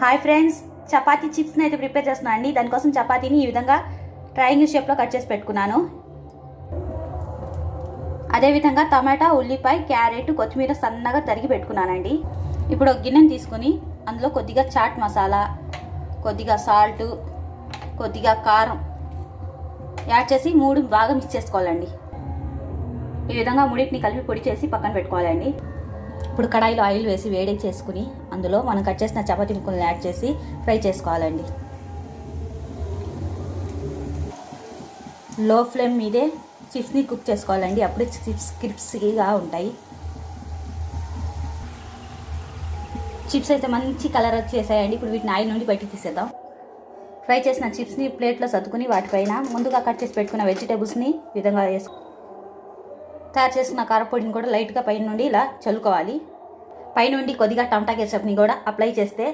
Hi friends, chapati చిప్స్ని అయితే prepare చేస్తున్నాను అండి. దానికోసం చపాతీని ఈ విధంగా ట్రయాంగిల్ షేప్లో కట్ చేసి పెట్టుకున్నాను. అదేవిధంగా టమాటా, ఉల్లిపాయ, క్యారెట్, కొత్తిమీర సన్నగా తరిగి పెట్టుకున్నానండి. ఇప్పుడు ఒక గిన్నెని తీసుకుని అందులో కొద్దిగా చాట్ మసాలా, కొద్దిగా సాల్ట్, కొద్దిగా కారం యాడ్ చేసి మూడు బాగా మిక్స్ చేసుకోవాలండి. ఈ విధంగా మూడింటిని కలిపి పొడి చేసి పక్కన పెట్టుకోవాలండి. ఇప్పుడు కడాయిలో ఆయిల్ వేసి వేడి చేసుకుని అందులో మనం కట్ చేసిన చపాతీ ముక్కలను యాడ్ చేసి ఫ్రై చేసుకోవాలండి. లో ఫ్లేమ్ మీదే చిప్స్ని కుక్ చేసుకోవాలండి. అప్పుడు చిప్స్ క్రిస్పీగా ఉంటాయి. చిప్స్ అయితే మంచి కలర్ వచ్చేసాయండి. ఇప్పుడు వీటిని ఆయిల్ నుండి బయటికి తీసేద్దాం. ఫ్రై చేసిన చిప్స్ని ప్లేట్లో సర్దుకుని వాటిపైన ముందుగా కట్ చేసి పెట్టుకున్న వెజిటేబుల్స్ని విధంగా తయారు చేసుకున్న కారపొడిని కూడా లైట్గా పైన నుండి ఇలా చల్లుకోవాలి. పైనుండి కొద్దిగా టమాటా కెచప్ని కూడా అప్లై చేస్తే